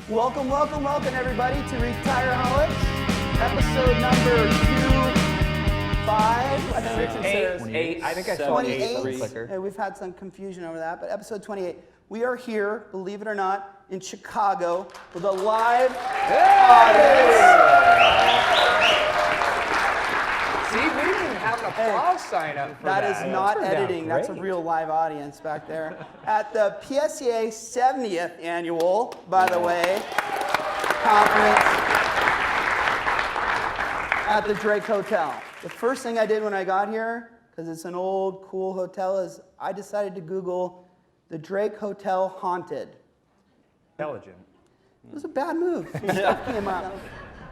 Welcome, everybody, to Retireholics, episode number 25. I think it's Eight. I think I saw 28. Hey, we've had some confusion over that, but episode 28. We are here, believe it or not, in Chicago with a live audience. See, we didn't even have an applause sign up for that. That is not editing. That's a real live audience back there. At the PSCA 70th annual, by the way, conference at the Drake Hotel. The first thing I did when I got here, because it's an old, cool hotel, is I decided to Google the Drake Hotel haunted. Intelligent. It was a bad move. Stuff came up.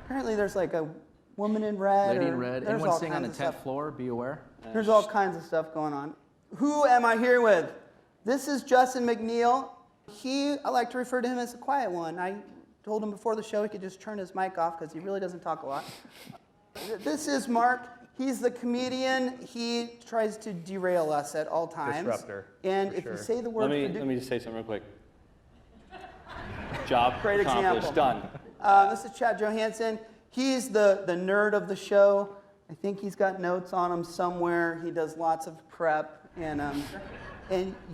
Apparently there's like a woman in red. Lady in red. Anyone sitting on the 10th floor, be aware. There's all kinds of stuff going on. Who am I here with? This is Justin McNeil. I like to refer to him as the quiet one. I told him before the show he could just turn his mic off because he really doesn't talk a lot. This is Mark. He's the comedian. He tries to derail us at all times. Disruptor. And if you say the word... Let me just say something real quick. Job Great accomplished. example. Done. This is Chad Johansson. He's the nerd of the show. I think he's got notes on him somewhere. He does lots of prep. And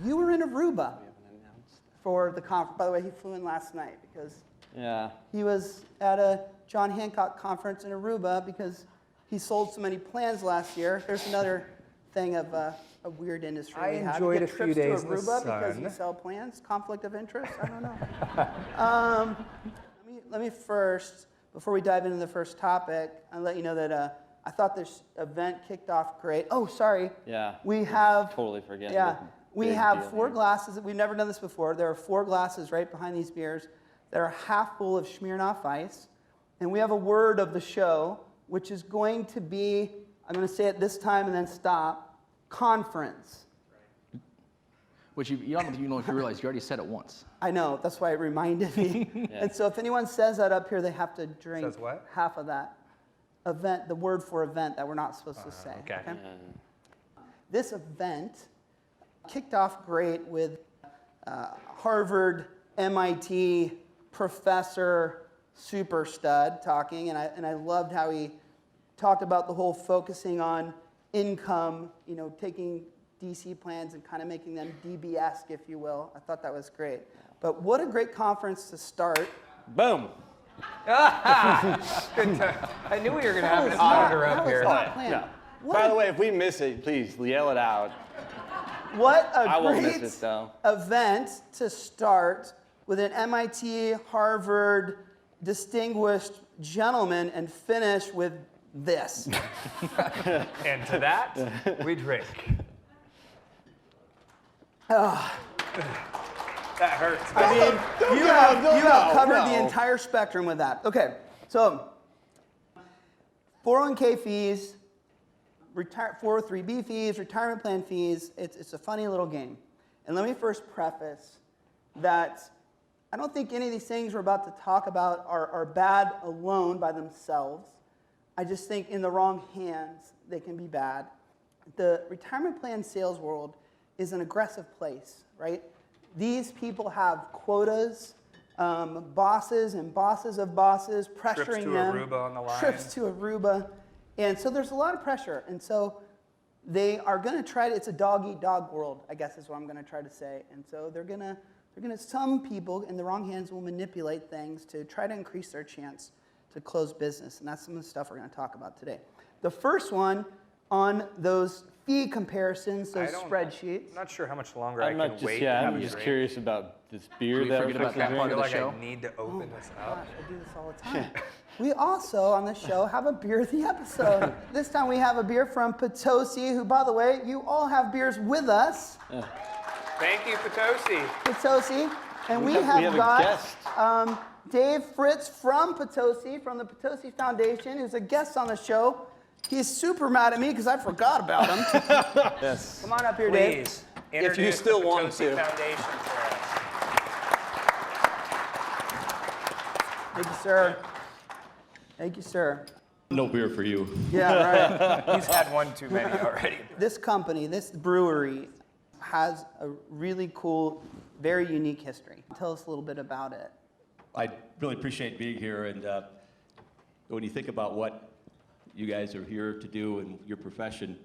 you were in Aruba for the conference. By the way, he flew in last night because he was at a John Hancock conference in Aruba because he sold so many plans last year. There's another thing of a weird industry we have. enjoyed You get a few trips days to in the Aruba because sun. you sell plans. Conflict of interest? I don't know. Let me first, before we dive into the first topic, I'll let you know that I thought this event kicked off great. Oh, sorry. Yeah. We have... Totally forget. Yeah. We Big have deal 4 here. glasses. We've never done this before. There are 4 glasses right behind these beers that are half full of Smirnoff Ice. And we have a word of the show, which is going to be, I'm going to say it this time and then stop, conference. Which you don't know if you realize you already said it once. I know. That's why it reminded me. Yeah. And so if anyone says that up here, they have to drink Says what? half of that event, the word for event that we're not supposed to say. Okay. This event kicked off great with Harvard, MIT professor, super stud talking, and I loved how he talked about the whole focusing on income, taking DC plans and kind of making them DB-esque, if you will. I thought that was great. But what a great conference to start. Boom. Good time. I knew we were going to have an auditor up here. Yeah. By the way, if we miss it, please yell it out. What I a won't great miss it, though. event to start with an MIT, Harvard distinguished gentleman and finish with this. And to that, we drink. That hurts. I mean, you have covered the entire spectrum with that. Okay, so 401k fees, 403b fees, retirement plan fees, it's a funny little game. And let me first preface that I don't think any of these things we're about to talk about are bad alone by themselves. I just think in the wrong hands, they can be bad. The retirement plan sales world is an aggressive place, right? These people have quotas, bosses and bosses of bosses pressuring Trips to them. Aruba on the line. Trips to Aruba. And so there's a lot of pressure. And so they are going to try to, it's a dog-eat-dog world, I guess is what I'm going to try to say. And so some people in the wrong hands will manipulate things to try to increase their chance to close business. And that's some of the stuff we're going to talk about today. The first one on those fee comparisons, those spreadsheets. I'm not sure how much longer I can wait. I'm just curious about this beer that we're forget about supposed to that part drink. of the show? I need to open this up. Gosh, I do this all the time. We also, on the show, have a beer of the episode. This time we have a beer from Potosi, who, by the way, you all have beers with us. Thank you, Potosi. Potosi. And we have a got guest. Dave Fritz from Potosi, from the Potosi Foundation, who's a guest on the show. He's super mad at me because I forgot about him. Yes. Come on up here, Dave. Please, If you introduce still the want Potosi to. Foundation for us. Thank you, sir. Thank you, sir. No beer for you. Yeah, right. He's had one too many already. This company, this brewery, has a really cool, very unique history. Tell us a little bit about it. I really appreciate being here, and when you think about what you guys are here to do in your profession,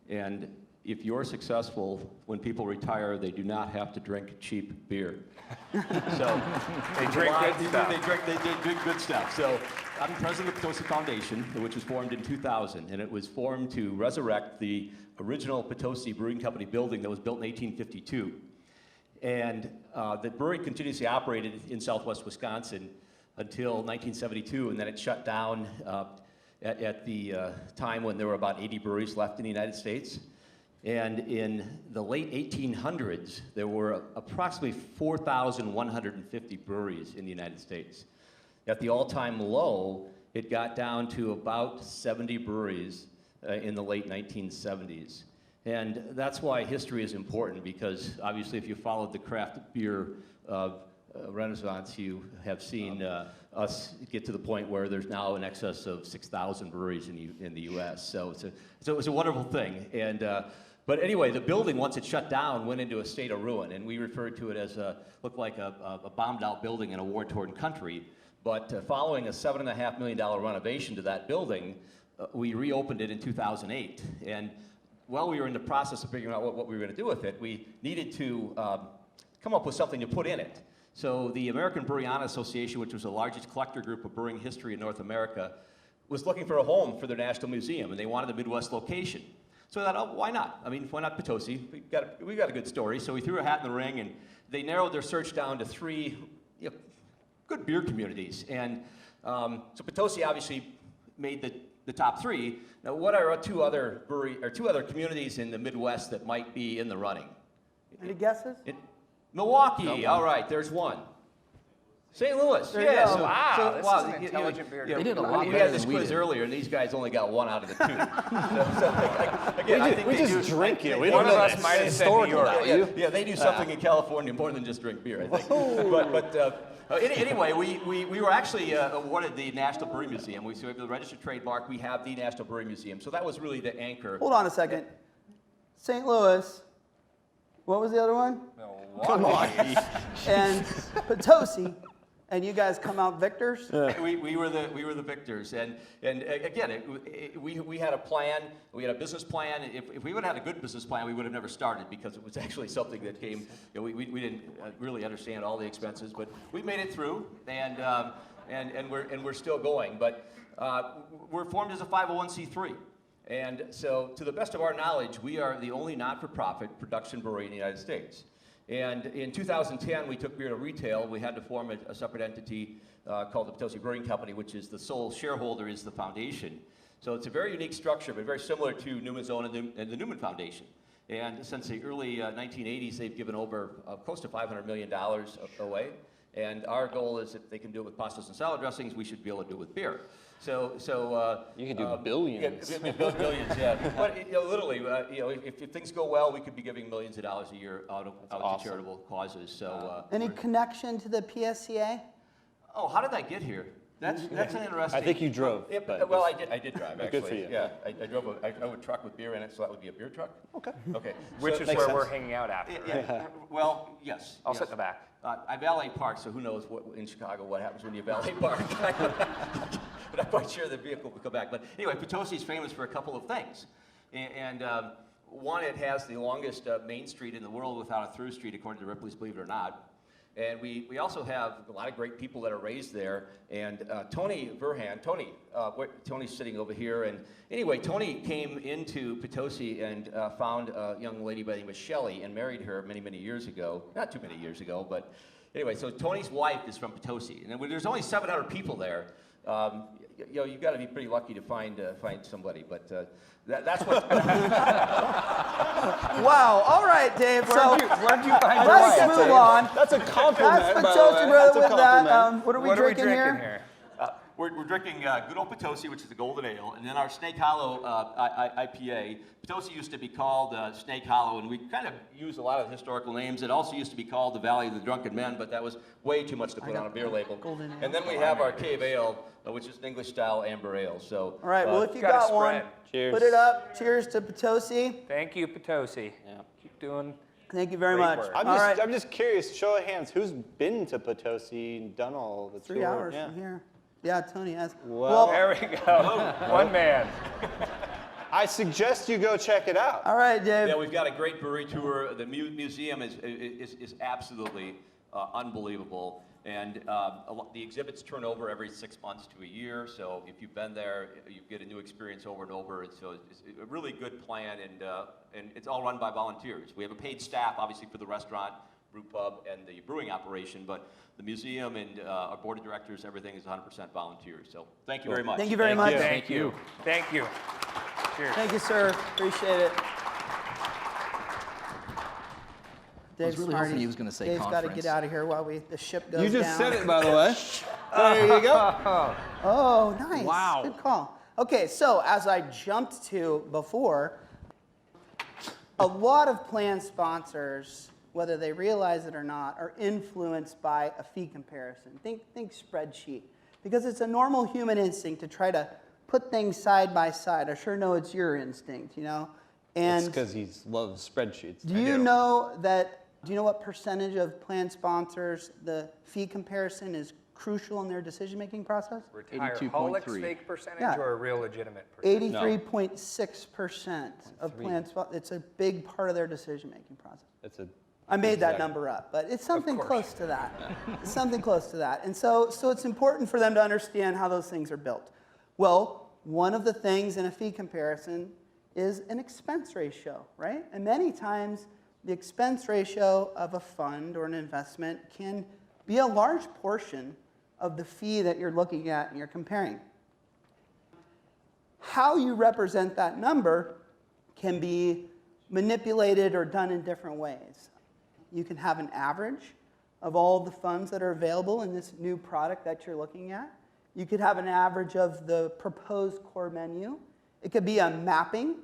and if you're successful, when people retire, they do not have to drink cheap beer. So They drink good stuff. They drink good stuff. So I'm president of the Potosi Foundation, which was formed in 2000, and it was formed to resurrect the original Potosi Brewing Company building that was built in 1852. And the brewery continuously operated in southwest Wisconsin until 1972, and then it shut down at the time when there were about 80 breweries left in the United States. And in the late 1800s, there were approximately 4,150 breweries in the United States. At the all-time low, it got down to about 70 breweries in the late 1970s. And that's why history is important, because obviously if you followed the craft beer renaissance, you have seen us get to the point where there's now in excess of 6,000 breweries in the U.S. So it's a wonderful thing. And but anyway, the building, once it shut down, went into a state of ruin, and we referred to it as looked like a bombed-out building in a war-torn country. But following a $7.5 million renovation to that building, we reopened it in 2008. And while we were in the process of figuring out what we were going to do with it, we needed to come up with something to put in it. So the American Brewery-Ana Association, which was the largest collector group of brewing history in North America, was looking for a home for their national museum, and they wanted a Midwest location. So I thought, oh, why not? I mean, why not Potosi? We got a good story. So we threw a hat in the ring, and they narrowed their search down to 3 good beer communities. And so Potosi obviously made the top 3. Now, what are two other communities in the Midwest that might be in the running? Any guesses? Milwaukee. All right, there's one. St. Louis. There you go. Wow, this is an intelligent beer. They did a lot We better had this than we quiz did. earlier, and these guys only got 1 out of the 2. Again, I think We they just do- drink it. We One don't of know us the might have said historical New York. value. Yeah, they do something in California more than just drink beer, I think. Anyway, we were actually awarded the National Brewery Museum. So we have the registered trademark. We have the National Brewery Museum. So that was really the anchor. Hold on a second. St. Louis. What was the other one? Come on. And Potosi. And you guys come out victors? We were the victors, and again, we had a plan. We had a business plan. If we would have had a good business plan, we would have never started, because it was actually something that came. We didn't really understand all the expenses, but we made it through, and we're still going. But we're formed as a 501c3, and so to the best of our knowledge, we are the only not-for-profit production brewery in the United States. And in 2010, we took beer to retail. We had to form a separate entity called the Potosi Brewing Company, which is the sole shareholder is the foundation. So it's a very unique structure, but very similar to Newman's Own and the Newman Foundation. And since the early 1980s, they've given over close to $500 million away. And our goal is, if they can do it with pastas and salad dressings, we should be able to do it with beer. So You can do billions. Yeah, billions, yeah. But literally, if things go well, we could be giving millions of dollars a year out awesome. to charitable causes. So, Any connection to the PSCA? oh, how did I get here? That's an interesting. I think you drove. Yeah, but well, I did drive actually. Good for you. Yeah, I drove a truck with beer in it, so that would be a beer truck. Okay. Okay. Which So- is makes where sense. we're hanging out after. Yeah. Well, yes. I'll yes. sit in the back. I valet park, so who knows what in Chicago what happens when you valet park. But I'm quite sure the vehicle will come back. But anyway, Potosi is famous for a couple of things. And one, it has the longest main street in the world without a through street, according to Ripley's Believe It or Not. And we also have a lot of great people that are raised there. And Tony Verhan, Tony's sitting over here. And anyway, Tony came into Potosi and found a young lady by the name of Shelley and married her many, many years ago. Not too many years ago, but anyway, so Tony's wife is from Potosi. And there's only 700 people there. You've got to be pretty lucky to find somebody. But that's what... Wow. All right, Dave. So Where'd you find your let's wife? move on. That's a compliment. That's by the Potosi, way. brother. That's a With that, compliment. what are we What drinking here? here? We're drinking good old Potosi, which is the golden ale, and then our Snake Hollow IPA. Potosi used to be called Snake Hollow, and we kind of use a lot of historical names. It also used to be called the Valley of the Drunken Men, but that was way too much to put on a beer label. golden ale. And then we have our Cave Ale, which is an English-style amber ale. So, All right. Well, if you Got a got one, spread. Cheers. put it up. Cheers to Potosi. Thank you, Potosi. Yeah. Keep doing Thank you very Great much. work. All right. I'm just curious, show of hands, who's been to Potosi and done all the 3 tour? hours Yeah. from here. Yeah, Tony has. Well, There we go. One man. I suggest you go check it out. All right, Dave. Yeah, we've got a great brewery tour. The museum is absolutely unbelievable. And the exhibits turn over every 6 months to a year. So if you've been there, you get a new experience over and over. And so it's a really good plan, and it's all run by volunteers. We have a paid staff, obviously, for the restaurant, brew pub, and the brewing operation. But the museum and our board of directors, everything is 100% volunteers. So thank you very much. Thank you very much. Thank you. Thank you. Cheers. Thank you, sir. Appreciate it. Dave's really smart. hoping he was gonna say Dave's got to conference. get out of here while the ship goes You just down. said it, by the way. There you go. Oh, nice. Wow. Good call. Okay, so as I jumped to before, a lot of plan sponsors, whether they realize it or not, are influenced by a fee comparison. Think spreadsheet, because it's a normal human instinct to try to put things side by side. I sure know it's your instinct, you know. It's And because he loves spreadsheets. do you know what percentage of plan sponsors the fee comparison is crucial in their decision-making process? Retireholics 82.3. fake percentage Yeah. or a real legitimate percentage? 83.6% of plan sponsors. It's a big part of their decision-making process. It's a I made that Exactly. number up, but it's something course. close to that. It's something close to that. And so it's important for them to understand how those things are built. Well, one of the things in a fee comparison is an expense ratio, right? And many times the expense ratio of a fund or an investment can be a large portion of the fee that you're looking at and you're comparing. How you represent that number can be manipulated or done in different ways. You can have an average of all the funds that are available in this new product that you're looking at. You could have an average of the proposed core menu. It could be a mapping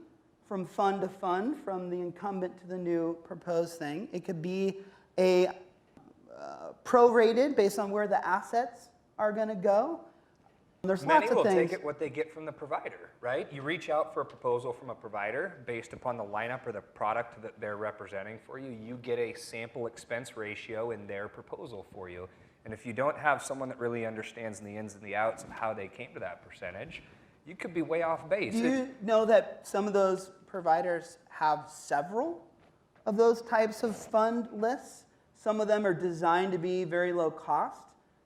from fund to fund, from the incumbent to the new proposed thing. It could be a prorated based on where the assets are going to go. There's Many lots of will things. take it what they get from the provider, right? You reach out for a proposal from a provider based upon the lineup or the product that they're representing for you. You get a sample expense ratio in their proposal for you. And if you don't have someone that really understands the ins and the outs of how they came to that percentage, you could be way off base. Do you know that some of those providers have several of those types of fund lists? Some of them are designed to be very low cost,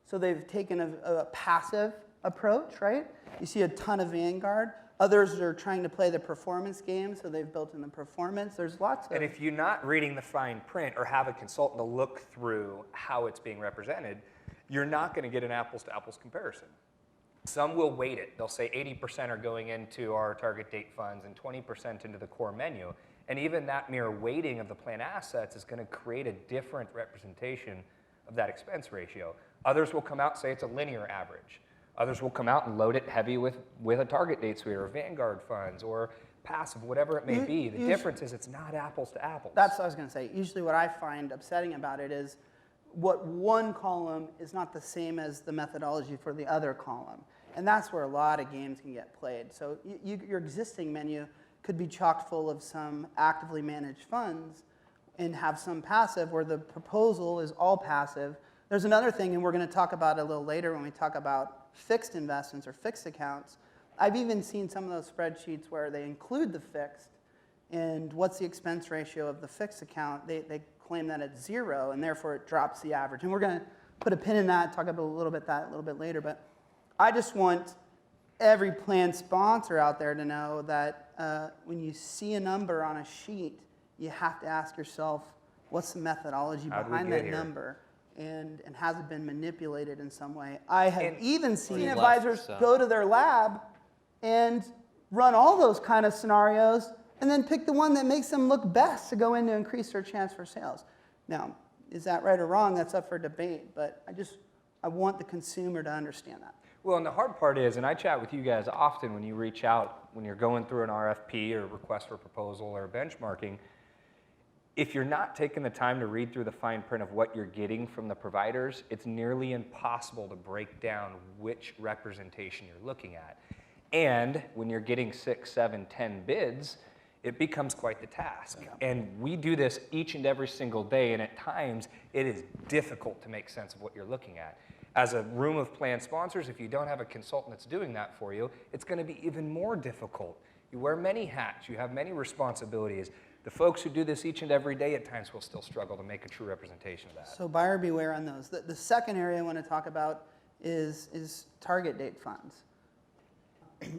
so they've taken a passive approach, right? You see a ton of Vanguard. Others are trying to play the performance game, so they've built in the performance. There's lots of... And if you're not reading the fine print or have a consultant to look through how it's being represented, you're not going to get an apples-to-apples comparison. Some will weight it. They'll say 80% are going into our target date funds and 20% into the core menu. And even that mere weighting of the plan assets is going to create a different representation of that expense ratio. Others will come out and say it's a linear average. Others will come out and load it heavy with a target date suite or Vanguard funds or passive, whatever it may be. The difference is it's not apples to apples. That's what I was going to say. Usually what I find upsetting about it is what one column is not the same as the methodology for the other column. And that's where a lot of games can get played. So your existing menu could be chock full of some actively managed funds and have some passive where the proposal is all passive. There's another thing, and we're going to talk about it a little later when we talk about fixed investments or fixed accounts. I've even seen some of those spreadsheets where they include the fixed, and what's the expense ratio of the fixed account? They claim that it's 0, and therefore it drops the average. And we're going to put a pin in that, talk about a little bit later. But I just want every plan sponsor out there to know that when you see a number on a sheet, you have to ask yourself, what's the methodology How'd we behind get that here? number? And has it been manipulated in some way? I have And- even seen Left, advisors so. go to their lab and run all those kind of scenarios and then pick the one that makes them look best to go in to increase their chance for sales. Now, is that right or wrong? That's up for debate, but I want the consumer to understand that. Well, and the hard part is, and I chat with you guys often when you reach out, when you're going through an RFP or request for proposal or benchmarking, if you're not taking the time to read through the fine print of what you're getting from the providers, it's nearly impossible to break down which representation you're looking at. And when you're getting 6, 7, 10 bids, it becomes quite the task. And we do this each and every single day, and at times it is difficult to make sense of what you're looking at. As a room of plan sponsors, if you don't have a consultant that's doing that for you, it's going to be even more difficult. You wear many hats, you have many responsibilities. The folks who do this each and every day at times will still struggle to make a true representation of that. So buyer beware on those. The second area I want to talk about is target date funds.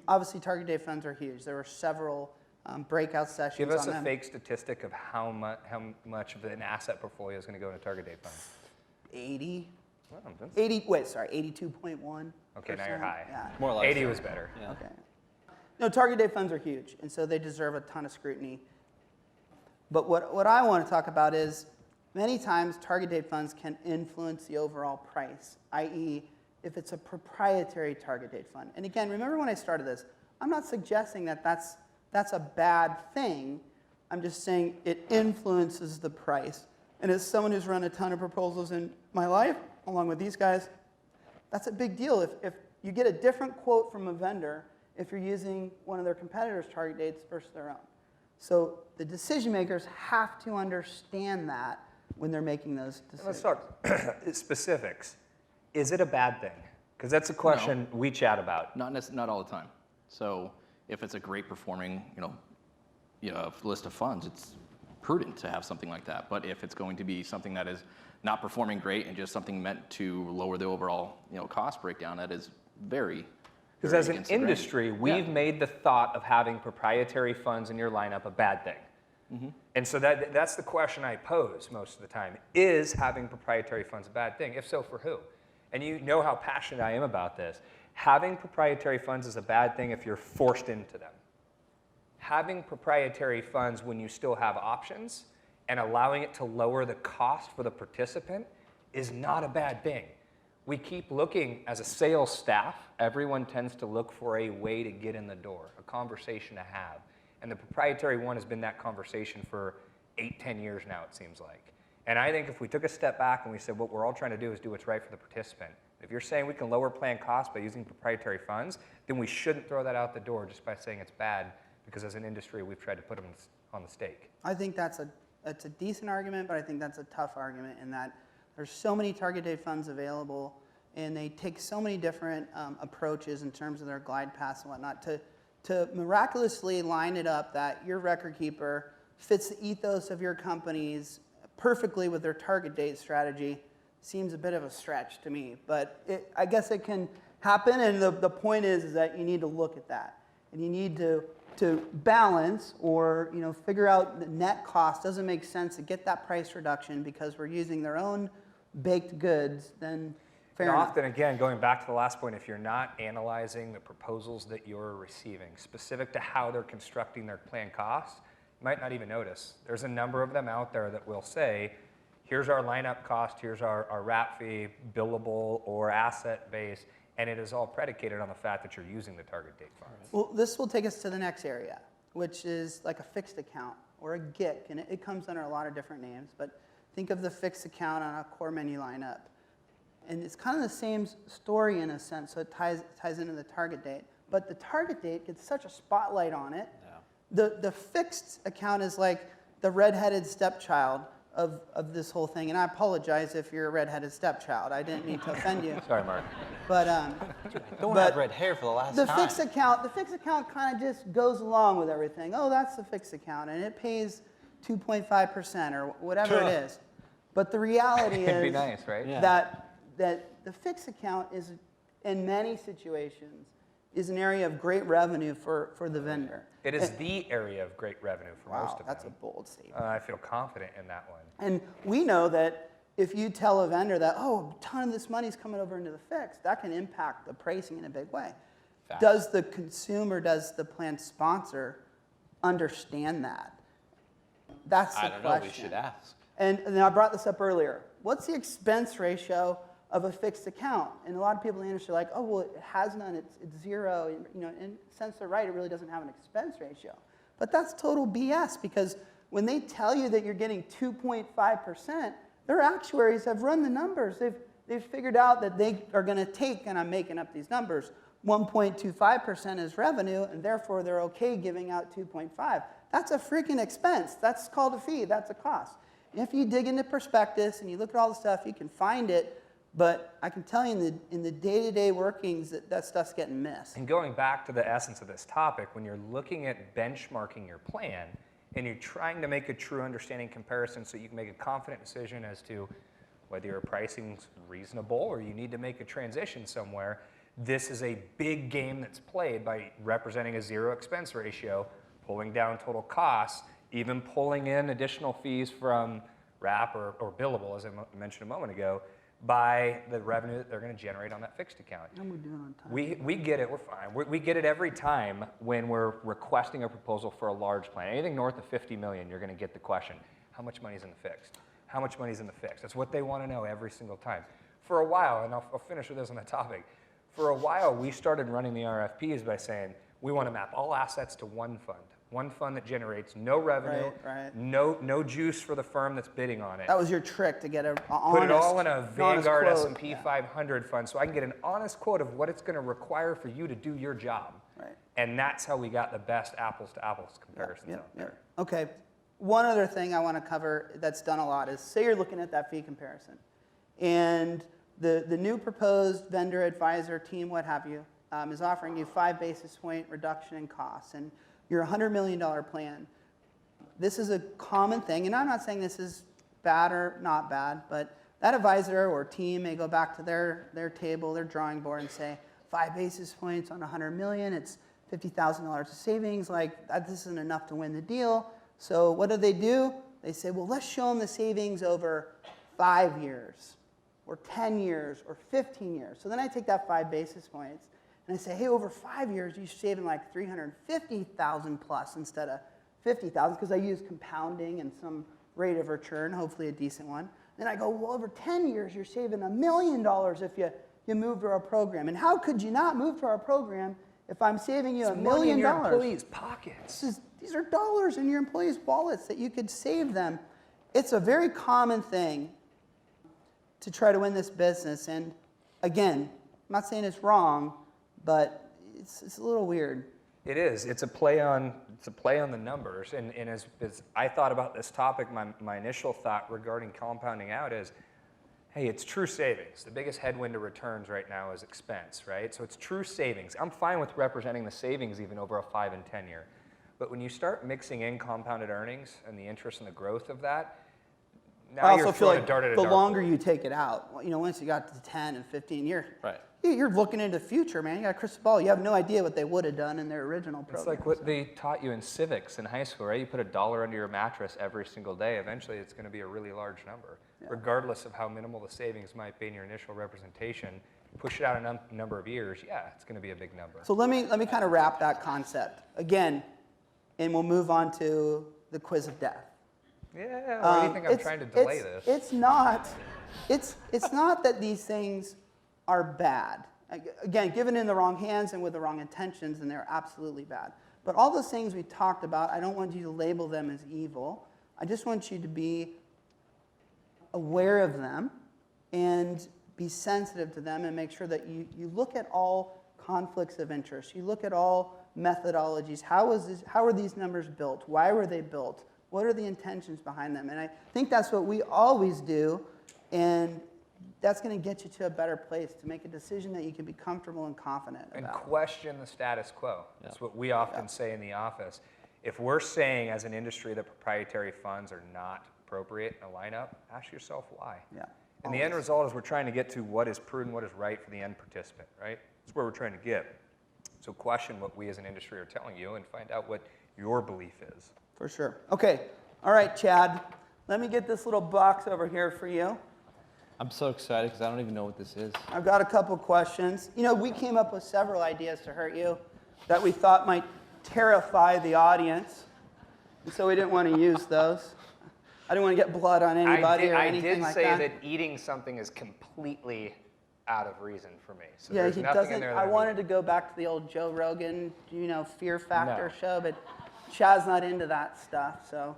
Obviously, target date funds are huge. There were several breakout sessions Give us on a them. fake statistic of how much of an asset portfolio is going to go into target date funds. 80. Well, that's- 82.1. Okay, now you're high. Yeah. More or less. 80 was better. Yeah. Okay. No, target date funds are huge, and so they deserve a ton of scrutiny. But what I want to talk about is many times target date funds can influence the overall price, i.e., if it's a proprietary target date fund. And again, remember when I started this, I'm not suggesting that that's a bad thing. I'm just saying it influences the price. And as someone who's run a ton of proposals in my life, along with these guys, that's a big deal. If you get a different quote from a vendor if you're using one of their competitors' target dates versus their own. So the decision makers have to understand that when they're making those decisions. Let's talk specifics. Is it a bad thing? Because that's a question we chat about. Not all the time. So if it's a great performing, list of funds, it's prudent to have something like that. But if it's going to be something that is not performing great and just something meant to lower the overall, cost breakdown, that is very. Because very as an against the grain. industry, we've made the thought of having proprietary funds in your lineup a bad thing. Mm-hmm. And so that's the question I pose most of the time. Is having proprietary funds a bad thing? If so, for who? And you know how passionate I am about this. Having proprietary funds is a bad thing if you're forced into them. Having proprietary funds when you still have options and allowing it to lower the cost for the participant is not a bad thing. We keep looking, as a sales staff, everyone tends to look for a way to get in the door, a conversation to have. And the proprietary one has been that conversation for 8-10 years now, it seems like. And I think if we took a step back and we said what we're all trying to do is do what's right for the participant. If you're saying we can lower plan costs by using proprietary funds, then we shouldn't throw that out the door just by saying it's bad, because as an industry, we've tried to put them on the stake. I think that's a decent argument, but I think that's a tough argument in that there's so many target date funds available, and they take so many different approaches in terms of their glide paths and whatnot to miraculously line it up that your record keeper fits the ethos of your companies perfectly with their target date strategy seems a bit of a stretch to me. But I guess it can happen, and the point is that you need to look at that. And you need to balance or figure out the net cost. Doesn't make sense to get that price reduction because we're using their own baked goods, then fair enough. Often, again, going back to the last point, if you're not analyzing the proposals that you're receiving, specific to how they're constructing their plan costs, you might not even notice. There's a number of them out there that will say, here's our lineup cost, here's our wrap fee, billable or asset base, and it is all predicated on the fact that you're using the target date funds. Well, this will take us to the next area, which is like a fixed account or a GIC, and it comes under a lot of different names, but think of the fixed account on a core menu lineup. And it's kind of the same story in a sense, so it ties into the target date. But the target date gets such a spotlight on it. Yeah. The fixed account is like the redheaded stepchild of this whole thing. And I apologize if you're a redheaded stepchild. I didn't mean to offend you. Sorry, Mark. But Don't have red hair for the last time. The fixed account kind of just goes along with everything. Oh, that's the fixed account, and it pays 2.5% or whatever it is. But the reality is It'd be nice, right? Yeah. that the fixed account is, in many situations, is an area of great revenue for the vendor. It is the area of great revenue for most of them. That's a bold statement. I feel confident in that one. And we know that if you tell a vendor that, oh, a ton of this money is coming over into the fixed, that can impact the pricing in a big way. Fact. Does the consumer, does the plan sponsor understand that? That's the question. I don't know. We should ask. And I brought this up earlier. What's the expense ratio of a fixed account? And a lot of people in the industry are like, oh, well, it has none, it's zero. And since they're right, it really doesn't have an expense ratio. But that's total BS, because when they tell you that you're getting 2.5%, their actuaries have run the numbers. They've figured out that they are going to take, and I'm making up these numbers, 1.25% as revenue, and therefore they're okay giving out 2.5. That's a freaking expense. That's called a fee. That's a cost. If you dig into prospectus and you look at all the stuff, you can find it. But I can tell you in the day-to-day workings that stuff's getting missed. And going back to the essence of this topic, when you're looking at benchmarking your plan and you're trying to make a true understanding comparison so you can make a confident decision as to whether your pricing's reasonable or you need to make a transition somewhere, this is a big game that's played by representing a zero expense ratio, pulling down total costs, even pulling in additional fees from wrap or billable, as I mentioned a moment ago, by the revenue that they're going to generate on that fixed account. And we're doing on time. We get it, we're fine. We get it every time when we're requesting a proposal for a large plan. Anything north of 50 million, you're going to get the question, how much money is in the fixed? How much money is in the fixed? That's what they want to know every single time. For a while, and I'll finish with this on the topic, for a while we started running the RFPs by saying, we want to map all assets to one fund that generates no revenue, Right. no juice for the firm that's bidding on it. That was your trick to get an honest, Put it all in a honest Vanguard quote. S&P 500 fund so I can get an honest quote of what it's going to require for you to do your job. Right. And that's how we got the best apples to apples comparisons out there. Okay. One other thing I want to cover that's done a lot is, say you're looking at that fee comparison, and the new proposed vendor advisor team, what have you, is offering you 5 basis point reduction in costs, and your $100 million plan. This is a common thing, and I'm not saying this is bad or not bad, but that advisor or team may go back to their table, their drawing board, and say, 5 basis points on $100 million, it's $50,000 of savings, like this isn't enough to win the deal. So what do? They say, well, let's show them the savings over 5 years, or 10 years, or 15 years. So then I take that 5 basis points, and I say, hey, over 5 years, you're saving like $350,000 plus instead of $50,000, because I use compounding and some rate of return, hopefully a decent one. Then I go, well, over 10 years, you're saving $1 million if you move to our program. And how could you not move to our program if I'm saving you $1 million? Money in your employees' pockets. These are dollars in your employees' wallets that you could save them. It's a very common thing to try to win this business. And again, I'm not saying it's wrong, but it's a little weird. It is. It's a play on the numbers. And as I thought about this topic, my initial thought regarding compounding out is, hey, it's true savings. The biggest headwind to returns right now is expense, right? So it's true savings. I'm fine with representing the savings even over a 5 and 10 year. But when you start mixing in compounded earnings and the interest and the growth of that, now I also you're feel throwing like a dart at a the dartboard. longer you take it out, once you got to 10 and 15 years, Right. you're looking into the future, man. You got a crystal ball. You have no idea what they would have done in their original program. It's like what they taught you in civics in high school, right? You put $1 under your mattress every single day. Eventually, it's going to be a really large number. Yeah. Regardless of how minimal the savings might be in your initial representation, push it out a number of years, yeah, it's going to be a big number. So let me kind of wrap that concept. Again, and we'll move on to the quiz of death. Yeah, why do you think I'm trying to delay this? It's not that these things are bad. Again, given in the wrong hands and with the wrong intentions, and they're absolutely bad. But all those things we talked about, I don't want you to label them as evil. I just want you to be aware of them and be sensitive to them and make sure that you look at all conflicts of interest. You look at all methodologies. How are these numbers built? Why were they built? What are the intentions behind them? And I think that's what we always do, and that's going to get you to a better place to make a decision that you can be comfortable and confident about. And question the status quo. That's what we often say in the office. If we're saying as an industry that proprietary funds are not appropriate in a lineup, ask yourself why. Yeah. And the end result is we're trying to get to what is prudent, what is right for the end participant, right? That's where we're trying to get. So question what we as an industry are telling you and find out what your belief is. For sure. Okay. All right, Chad. Let me get this little box over here for you. I'm so excited because I don't even know what this is. I've got a couple questions. We came up with several ideas to hurt you that we thought might terrify the audience, and so we didn't want to use those. I didn't want to get blood on anybody or anything like that. I did say that eating something is completely out of reason for me. So Yeah, there's he nothing doesn't. in there that I I'm wanted eating. to go back to the old Joe Rogan, Fear Factor No. show, but Chad's not into that stuff. So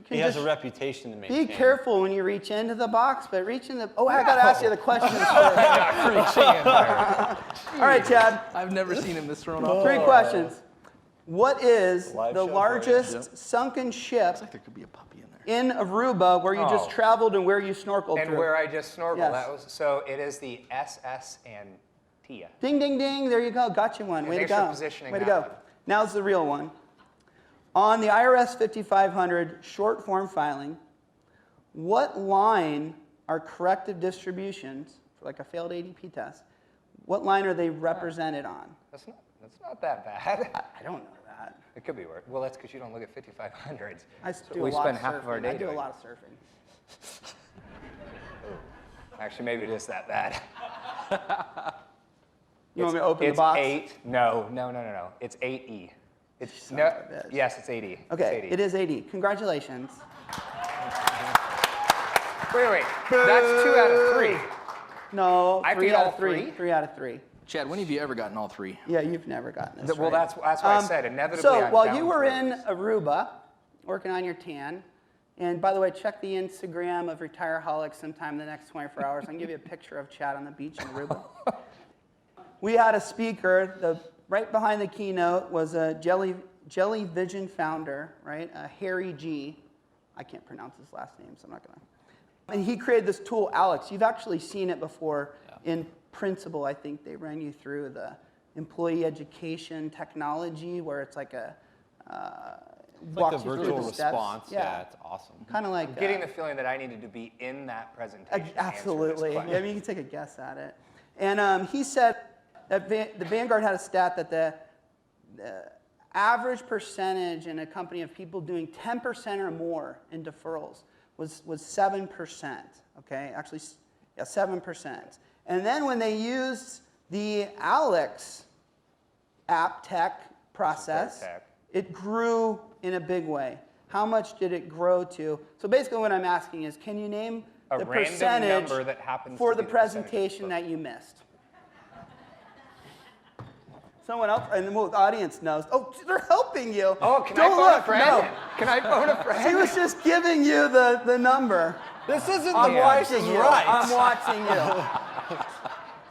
He has a reputation to maintain. be careful when you reach into the box, but reach in the. Oh, I got to ask you the questions first. Reaching in there. All right, Chad. I've never seen him this thrown off. 3 questions. What is Live the show for you. largest sunken ship Looks like there could be a puppy in there. in Aruba where you just Oh. traveled and where you snorkeled And through? where I just snorkeled, Yes. that was, so it is the SS Antia. Ding, ding, ding. There you go. Got you one. Way to thanks for go. positioning Way to that go. one. Now's the real one. On the IRS 5500 short form filing, what line are corrective distributions, for like a failed ADP test, what line are they represented on? That's not that bad. I don't know that. It could be worse. Well, that's because you don't look at 5500s. I So do we a lot spend of half surfing. of our day I do a doing lot of surfing. Actually, maybe it is that bad. You want me to open It's the box? 8. No. It's 8E. It's Son no. of a bitch. Yes, it's 8E. Okay, It's 8E. it is 80. Congratulations. Wait. That's 2 out of 3. No, I have to 3 get out all of 3. three? 3 out of 3. Chad, when have you ever gotten all three? Yeah, you've never gotten this Well, right. that's why I said inevitably. So I'm while bound you were to in lose. Aruba, working on your tan, and by the way, check the Instagram of Retireholics sometime in the next 24 hours. I can give you a picture of Chad on the beach in Aruba. We had a speaker. Right behind the keynote was a Jelly Vision founder, right? Harry G. I can't pronounce his last name, so I'm not gonna. And he created this tool, Alex. You've actually seen it before in Principal. I think they ran you through the employee education technology, where it's like a It's like the walks you through virtual the steps. response. Yeah, it's awesome. Kind of like I'm getting the feeling that I needed to be in that presentation. to answer this absolutely. question. Yeah, I mean, you can take a guess at it. And he said that the Vanguard had a stat that the average percentage in a company of people doing 10% or more in deferrals was 7%. Okay, actually, yeah, 7%. And then when they used the Alex app tech process, tech. it grew in a big way. How much did it grow to? So basically what I'm asking is, can you name A the random percentage number that happens for to the be the percentage presentation of that you missed? Someone else, and the audience knows. Oh, they're helping you. Oh, can Don't I phone look, a friend? No. Can I phone a friend? She was just giving you the number. This isn't I'm the Price is watching you. Right. I'm watching you.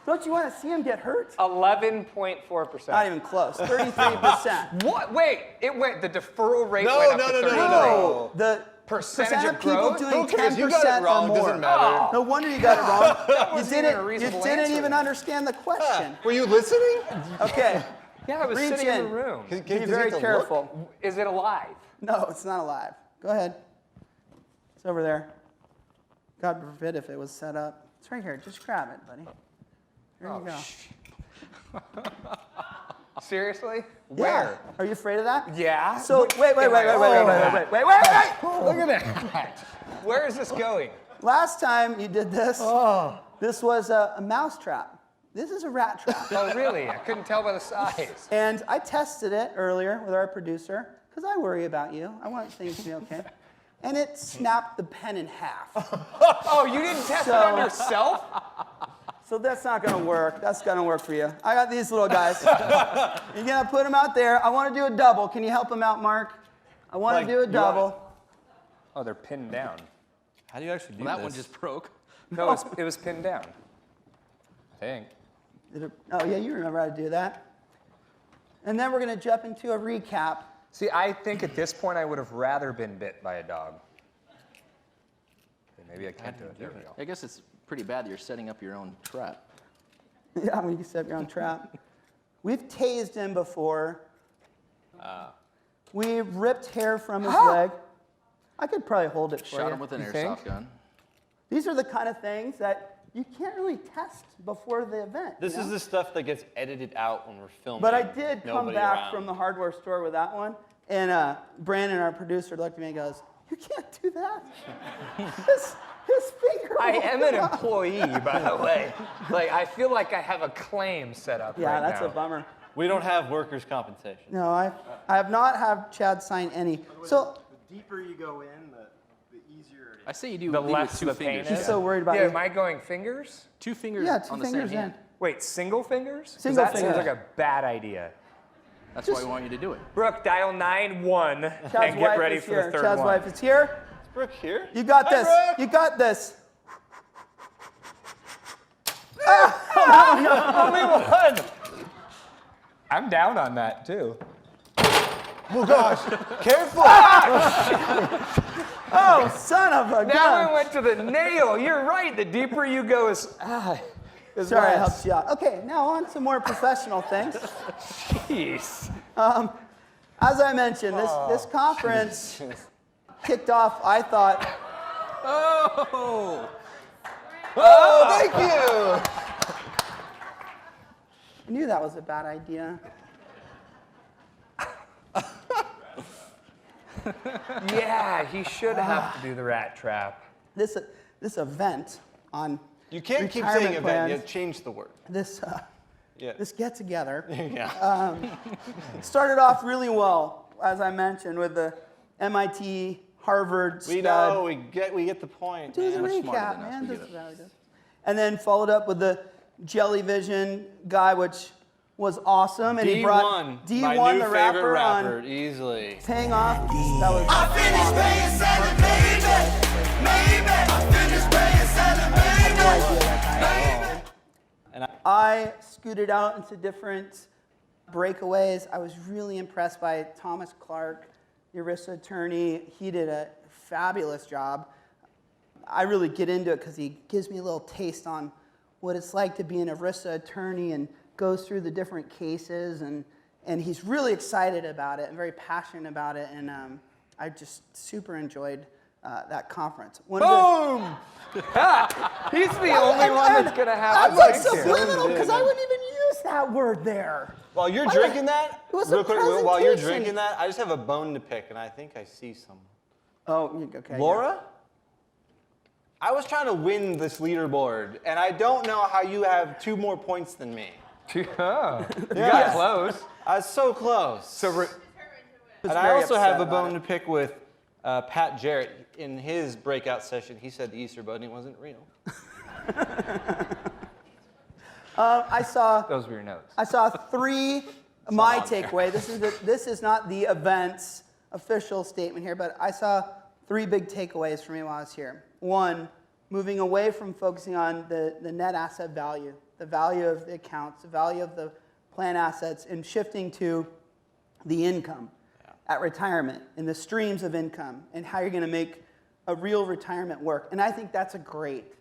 Don't you want to see him get hurt? 11.4%. Not even close. 33%. What? Wait, it went. The deferral rate No, went up no, to no, no, 33. no, no. The Percentage of people growth? doing Who cares? 10% You got it wrong. or more. Doesn't matter. No wonder you got it wrong. you wasn't even a didn't. You reasonable didn't answer even then. understand the question. Were you listening? Okay. Yeah, I was Reach sitting in in. the room. Can Be you very get the careful. Is it alive? No, it's not alive. Go ahead. It's over there. God forbid if it was set up. It's right here. Just grab it, buddy. There you go. Seriously? Yeah. Where? Are you afraid of that? Yeah. So wait. Look at that. Where is this going? Last time you did this, this was a mouse trap. This is a rat trap. Oh, really? I couldn't tell by the size. And I tested it earlier with our producer, because I worry about you. I want things to be okay. And it snapped the pen in half. Oh, you didn't test it on yourself? So that's not going to work. That's going to work for you. I got these little guys. You're going to put them out there. I want to do a double. Can you help them out, Mark? I want to do a double. Oh, they're pinned down. How do you actually do Well, that this? one just broke. No, it was pinned down. I think. Oh, yeah, you remember how to do that. And then we're going to jump into a recap. See, I think at this point I would have rather been bit by a dog. Okay, maybe I can't do it. There we go. I guess it's pretty bad that you're setting up your own trap. Yeah, when you set your own trap. We've tased him before. We've ripped hair from his leg. I could probably hold it for Shot you. him with an You airsoft think? gun. These are the kind of things that you can't really test before the event. This you know? is the stuff that gets edited out when we're filming. But I did come Nobody back around. from the hardware store with that one, and Brandon, our producer, looked at me and goes, "You can't do that." his finger. I won't am an come out." employee, by the way. Like, I feel like I have a claim set up Yeah, right that's now. a bummer. We don't have workers' compensation. No, I have not had Chad sign any. So The deeper you go in, the easier it I say you do The lead with less two the fingers. pain he's is. so worried about Yeah, you. am I going fingers? Two fingers Yeah, 2 on the fingers same hand. Wait, single fingers? 'Cause Single that seems fingers. like a bad idea. That's why we want you to do it. Brooke, dial 9-1 Chad's and get wife ready is for here. the third Chad's one. wife is here. Is Brooke here? You got Hi, this. Brooke. You got this. Only one. I'm down on that too. Oh gosh, careful! Oh, son of a Now gun. we went to the nail. You're right. The deeper you go is Sorry, I less. helped you out. Okay, now on to more professional things. Jeez. As I mentioned, this conference kicked off, I thought, Oh, thank you! I knew that was a bad idea. Yeah, he should have to do the rat trap. This event on You can't keep retirement saying event, plans, you have to change the word. this Yeah. this get together Yeah. started off really well, as I mentioned, with the MIT, Harvard We stud. know, we get the point. Do the man. smarter recap, than us, man. we This get is it. how it goes. And then followed up with the Jellyvision guy, which was awesome, and he brought D1, D1, my new the favorite rapper, rapper, on easily. paying off. That was I finished paying selling, baby. I finished paying selling, baby. I scooted out into different breakaways. I was really impressed by Thomas Clark, the ERISA attorney. He did a fabulous job. I really get into it because he gives me a little taste on what it's like to be an ERISA attorney and goes through the different cases. And he's really excited about it and very passionate about it. And I just super enjoyed that conference. Boom! He's the only one that's going to have I'm to like fix it. subliminal because I wouldn't even use that word there. While you're What drinking a- that, it was a real quick, while you're presentation. drinking that, I just have a bone to pick, and I think I see someone. Oh, okay. Laura? I was trying to win this leaderboard, and I don't know how you have 2 more points than me. You got Yes. close. I was so close. So and I also have a bone to pick with Pat Jarrett. In his breakout session, he said the Easter Bunny wasn't real. I saw those were your notes. 3. My takeaway. This is not the event's official statement here, but I saw 3 big takeaways for me while I was here. 1, moving away from focusing on the net asset value, the value of the accounts, the value of the plan assets, and shifting to the income at retirement and the streams of income and how you're going to make a real retirement work. And I think that's a great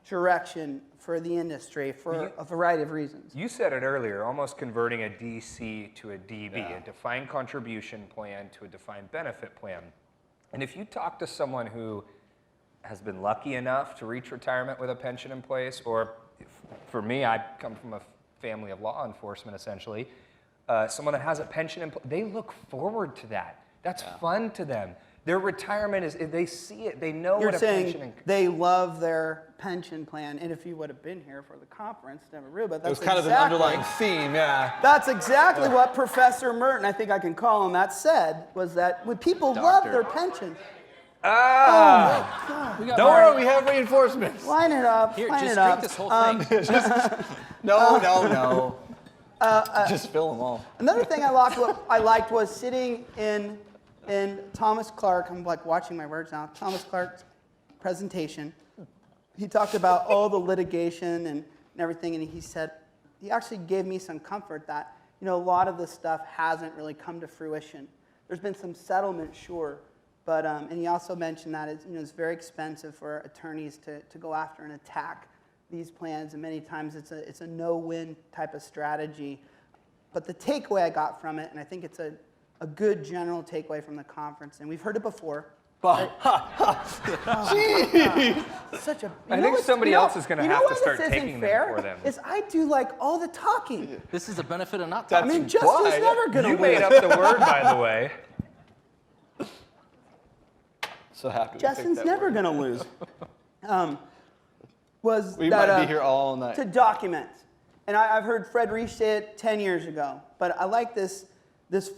direction for the industry for a variety of reasons. You said it earlier, almost converting a DC to a DB, a defined contribution plan to a defined benefit plan. And if you talk to someone who has been lucky enough to reach retirement with a pension in place, or for me, I come from a family of law enforcement essentially, someone that has a pension in place, they look forward to that. That's fun to them. Their retirement is, they see it, they know You're what a pension saying they love their pension plan, and if you would have been here for the conference, never real, but It that's was kind of an underlying theme, yeah. That's exactly what Professor Merton, I think I can call him that, said, was that when people love their pension. Don't worry, we have reinforcements. Line it up, Here, line just it up. drink this whole thing. No. Just fill them all. Another thing I liked was sitting in Thomas Clark, I'm like watching my words now, Thomas Clark's presentation. He talked about all the litigation and everything, and he said, he actually gave me some comfort that, a lot of this stuff hasn't really come to fruition. There's been some settlement, sure, but, and he also mentioned that it's very expensive for attorneys to go after and attack these plans, and many times it's a no-win type of strategy. But the takeaway I got from it, and I think it's a good general takeaway from the conference, and we've heard it before. Jeez. Such a. I think somebody else is gonna have to start taking them for them. Is I do like all the talking. This is the benefit of not I talking. mean, Justin's never gonna You win. made up the word, by the way. So happy. Justin's never gonna lose. We might be here all night. To document, and I've heard Fred Reich say it 10 years ago, but I like this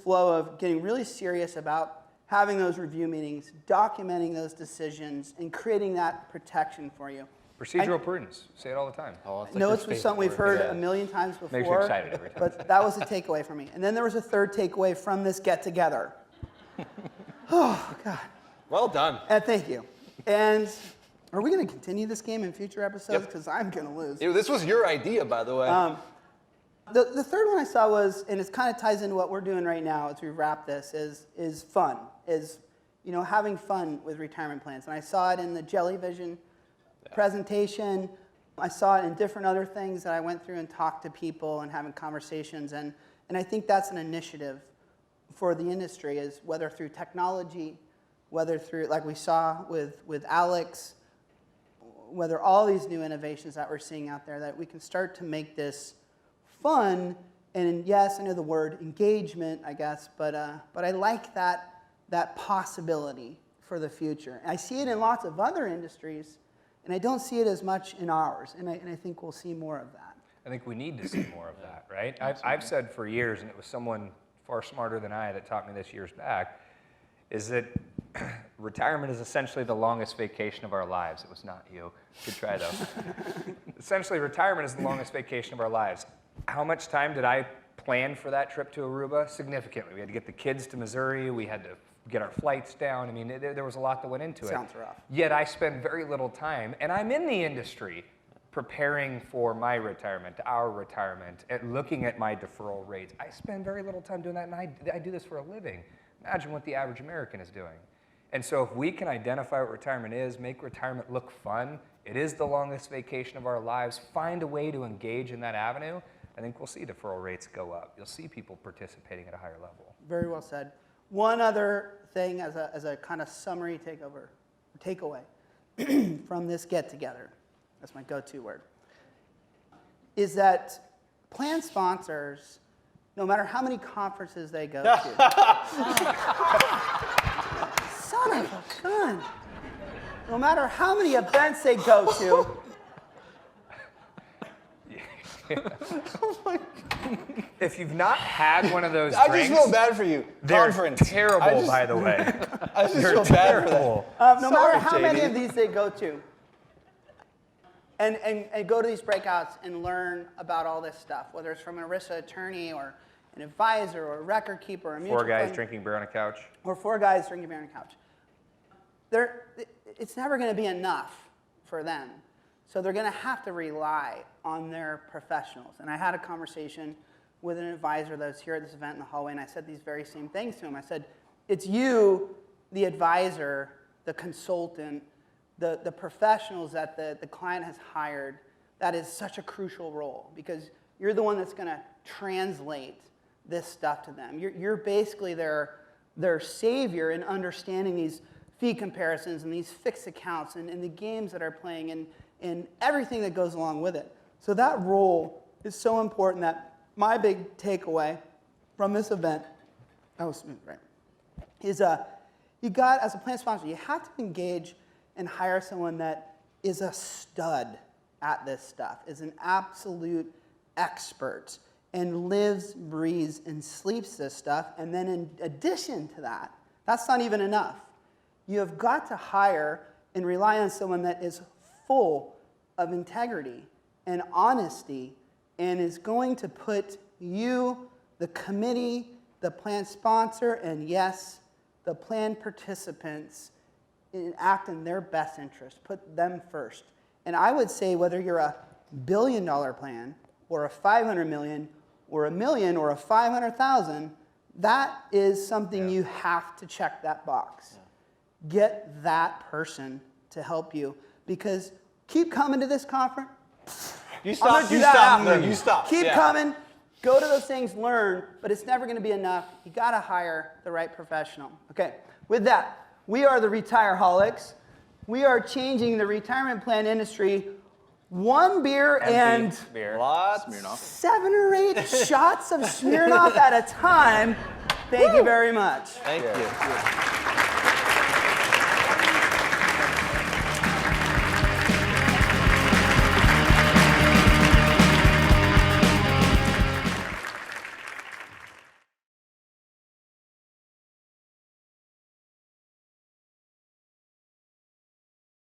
flow of getting really serious about having those review meetings, documenting those decisions, and creating that protection for you. Procedural prudence. Say it all the time. No, it's something we've heard a million times before. Makes you excited every time. But that was a takeaway for me. And then there was a third takeaway from this get-together. Oh, God. Well done. And thank you. And are we going to continue this game in future episodes? Because I'm going to lose. This was your idea, by the way. The third one I saw was, and it kind of ties into what we're doing right now as we wrap this, is fun, is having fun with retirement plans. And I saw it in the Jellyvision presentation. I saw it in different other things that I went through and talked to people and having conversations. And I think that's an initiative for the industry, is whether through technology, whether through, like we saw with Alex, whether all these new innovations that we're seeing out there, that we can start to make this fun. And yes, I know the word engagement, I guess, but I like that possibility for the future. I see it in lots of other industries, and I don't see it as much in ours, and I think we'll see more of that. I think we need to see more of that, right? I've said for years, and it was someone far smarter than I that taught me this years back, is that retirement is essentially the longest vacation of our lives. It was not you. Good try, though. Essentially, retirement is the longest vacation of our lives. How much time did I plan for that trip to Aruba? Significantly. We had to get the kids to Missouri. We had to get our flights down. I mean, there was a lot that went into it. Sounds rough. Yet I spend very little time, and I'm in the industry preparing for my retirement, our retirement, and looking at my deferral rates. I spend very little time doing that, and I do this for a living. Imagine what the average American is doing. And so if we can identify what retirement is, make retirement look fun, it is the longest vacation of our lives, find a way to engage in that avenue, I think we'll see deferral rates go up. You'll see people participating at a higher level. Very well said. One other thing as a kind of summary takeaway from this get-together, that's my go-to word, is that plan sponsors, no matter how many conferences they go to, son of a gun, no matter how many events they go to, if you've not had one of those I drinks, just feel bad for you. they're Conference. terrible, by the way. I just They're feel bad for that. terrible. no matter how many of these they go to, and go to these breakouts and learn about all this stuff, whether it's from an ERISA attorney or an advisor or a record keeper or a mutual Four guys fund, drinking beer on a couch. or four guys drinking beer on a couch. It's never going to be enough for them. So they're going to have to rely on their professionals. And I had a conversation with an advisor that was here at this event in the hallway, and I said these very same things to him. I said, it's you, the advisor, the consultant, the professionals that the client has hired, that is such a crucial role, because you're the one that's going to translate this stuff to them. You're basically their savior in understanding these fee comparisons and these fixed accounts and the games that are playing and everything that goes along with it. So that role is so important that my big takeaway from this event, is you got, as a plan sponsor, you have to engage and hire someone that is a stud at this stuff, is an absolute expert, and lives, breathes, and sleeps this stuff. And then in addition to that, that's not even enough. You have got to hire and rely on someone that is full of integrity and honesty and is going to put you, the committee, the plan sponsor, and yes, the plan participants act in their best interest. Put them first. And I would say whether you're a $1 billion plan or a $500 million or $1 million or a $500,000, that is something you have to check that box. Get that person to help you, because keep coming to this conference. You stop. Keep coming. Go to those things, learn, but it's never going to be enough. You got to hire the right professional. Okay, with that, we are the Retireholics. We are changing the retirement plan industry one beer and Smirnoff. 7 or 8 shots of Smirnoff at a time. Thank you very much. Thank you.